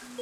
So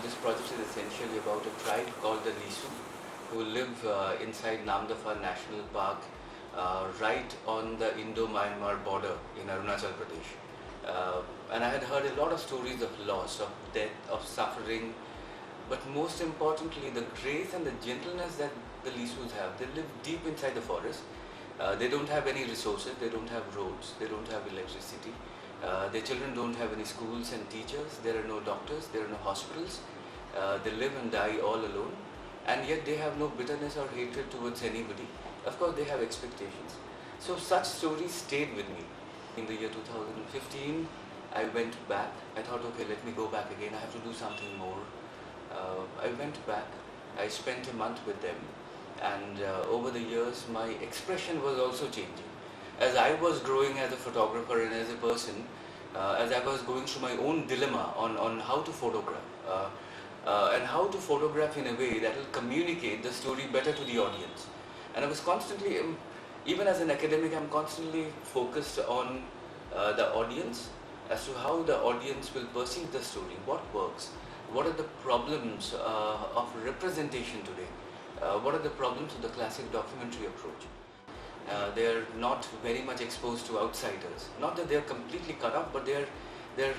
this project is essentially about a tribe called the Lisu, who live inside Namdapha National Park, right on the Indo-Myanmar border in Arunachal Pradesh. And I had heard a lot of stories of loss, of death, of suffering, but most importantly, the grace and the gentleness that the Lisus have. They live deep inside the forest. They don't have any resources, they don't have roads, they don't have electricity. Their children don't have any schools and teachers, there are no doctors, there are no hospitals. They live and die all alone, and yet they have no bitterness or hatred towards anybody. Of course, they have expectations. So such stories stayed with me. In the year 2015, I went back. I thought, okay, let me go back again. I have to do something more. I went back. I spent a month with them, and over the years, my expression was also changing. As I was growing as a photographer and as a person, as I was going through my own dilemma on how to photograph and how to photograph in a way that will communicate the story better to the audience. And I was constantly, even as an academic, I'm constantly focused on the audience, as to how the audience will perceive the story, what works, what are the problems of representation today, what are the problems of the classic documentary approach. They are not very much exposed to outsiders. Not that they are completely cut off, but they're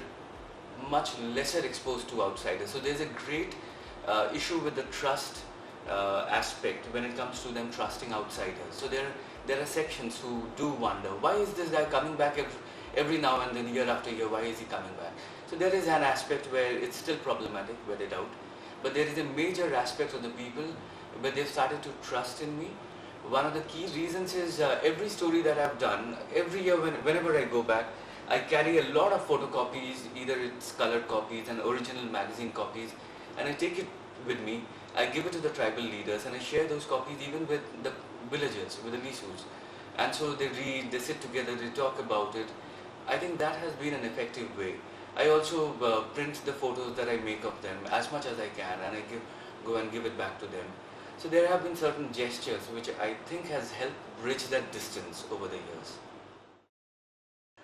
much lesser exposed to outsiders. So there's a great issue with the trust aspect when it comes to them trusting outsiders. So there are sections who do wonder, why is this guy coming back every now and then, year after year, why is he coming back? So there is an aspect where it's still problematic, where they doubt. But there is a major aspect of the people where they've started to trust in me. One of the key reasons is every story that I've done, every year whenever I go back, I carry a lot of photocopies, either it's colored copies and original magazine copies, and I take it with me. I give it to the tribal leaders and I share those copies even with the villagers, with the Lisus. And so they read, they sit together, they talk about it. I think that has been an effective way. I also print the photos that I make of them as much as I can, and I go and give it back to them. So there have been certain gestures which I think has helped bridge that distance over the years.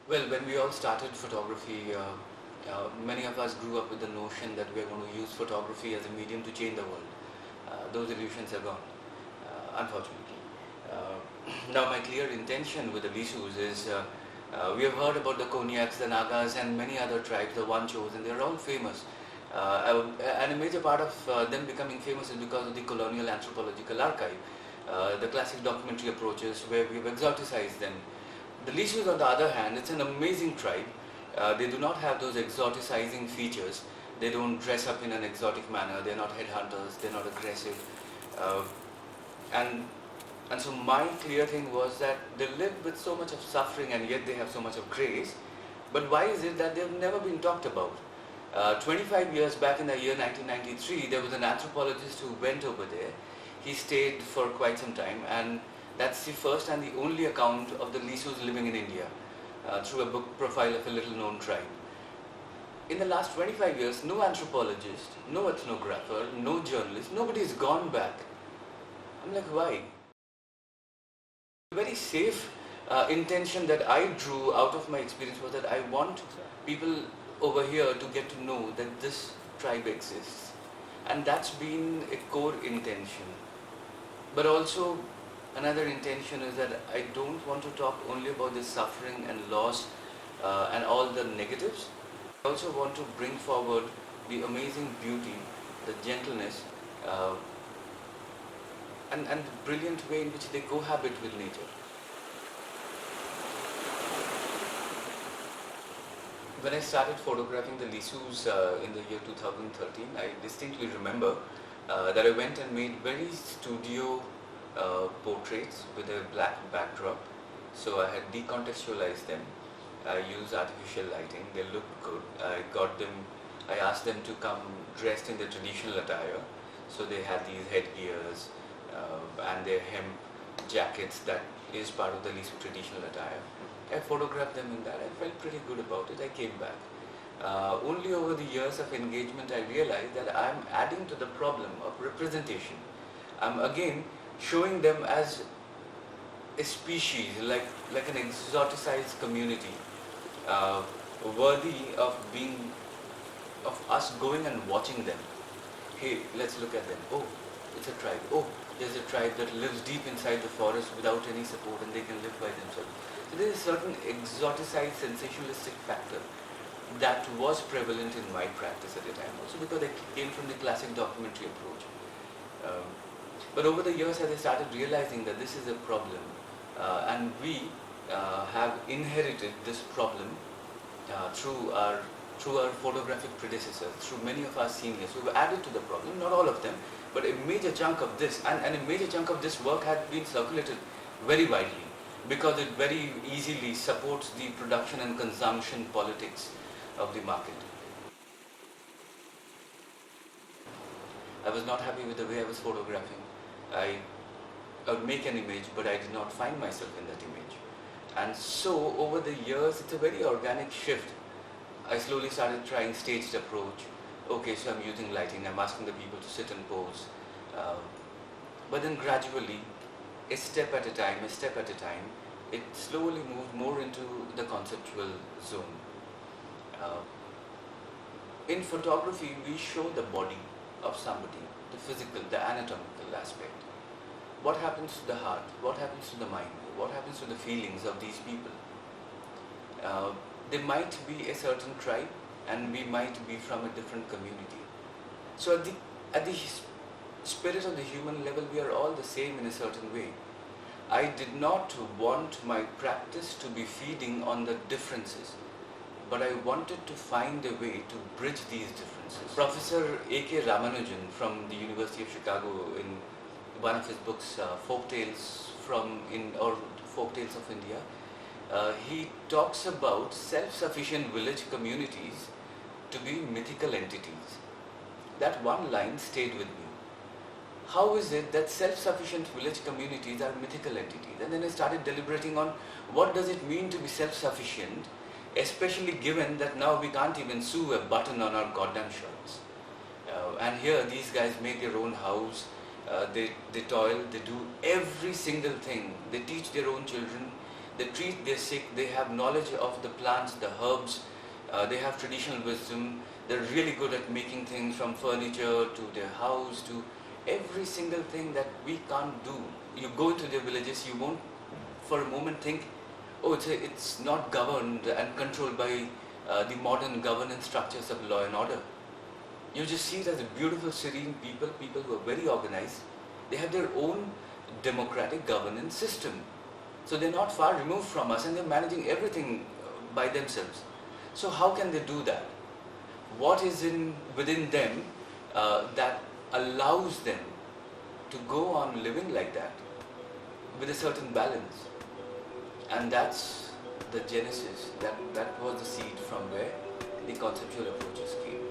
Well, when we all started photography, many of us grew up with the notion that we are going to use photography as a medium to change the world. Those illusions are gone, unfortunately. Now my clear intention with the Lisus is, we have heard about the Konyaks, the Nagas and many other tribes, the Wanchos, and they are all famous. And a major part of them becoming famous is because of the colonial anthropological archive, the classic documentary approaches where we've exoticized them. The Lisus, on the other hand, it's an amazing tribe. They do not have those exoticizing features. They don't dress up in an exotic manner. They're not headhunters. They're not aggressive. And so my clear thing was that they live with so much of suffering and yet they have so much of grace. But why is it that they've never been talked about? 25 years back in the year 1993, there was an anthropologist who went over there. He stayed for quite some time, and that's the first and the only account of the Lisus living in India through a book profile of a little known tribe. In the last 25 years, no anthropologist, no ethnographer, no journalist, nobody has gone back. I'm like, why? A very safe intention that I drew out of my experience was that I want people over here to get to know that this tribe exists, and that's been a core intention. But also another intention is that I don't want to talk only about the suffering and loss and all the negatives. I also want to bring forward the amazing beauty, the gentleness and the brilliant way in which they cohabit with nature. when I started photographing the Lisus in the year 2013, I distinctly remember that I went and made very studio portraits with a black backdrop. So I had decontextualized them. I used artificial lighting. They looked good. I asked them to come dressed in their traditional attire. So they had these headgears and their hemp jackets that is part of the Lisu traditional attire. I photographed them in that. I felt pretty good about it. I came back. Only over the years of engagement I realized that I'm adding to the problem of representation. I'm again showing them as a species, like an exoticized community, worthy of us going and watching them. Hey, let's look at them. Oh, it's a tribe. Oh, there's a tribe that lives deep inside the forest without any support and they can live by themselves. So there is a certain exoticized sensationalistic factor that was prevalent in my practice at the time also, because I came from the classic documentary approach. But over the years, as I started realizing that this is a problem, and we have inherited this problem through our photographic predecessors, through many of our seniors who have added to the problem, not all of them, but a major chunk of this, and a major chunk of this work had been circulated very widely, because it very easily supports the production and consumption politics of the market. I was not happy with the way I was photographing. I would make an image, but I did not find myself in that image. And so over the years, it's a very organic shift. I slowly started trying staged approach. Okay, so I'm using lighting, I'm asking the people to sit and pose. But then gradually, a step at a time, it slowly moved more into the conceptual zone. In photography, we show the body of somebody, the physical, the anatomical aspect. What happens to the heart? What happens to the mind? What happens to the feelings of these people? They might be a certain tribe and we might be from a different community. So at the spirit of the human level, we are all the same in a certain way. I did not want my practice to be feeding on the differences, but I wanted to find a way to bridge these differences. Professor A.K. Ramanujan from the University of Chicago, in one of his books, Folktales of India, he talks about self-sufficient village communities to be mythical entities. That one line stayed with me. How is it that self-sufficient village communities are mythical entities? And then I started deliberating on what does it mean to be self-sufficient, especially given that now we can't even sew a button on our goddamn shirts. And here these guys make their own house, they toil, they do every single thing. They teach their own children, they treat their sick, they have knowledge of the plants, the herbs, they have traditional wisdom, they're really good at making things from furniture to their house to every single thing that we can't do. You go into their villages, you won't for a moment think, oh, it's not governed and controlled by the modern governance structures of law and order. You just see it as a beautiful, serene people who are very organized. They have their own democratic governance system. So they're not far removed from us and they're managing everything by themselves. So how can they do that? What is within them that allows them to go on living like that with a certain balance? And that's the genesis, that was the seed from where the conceptual approaches came.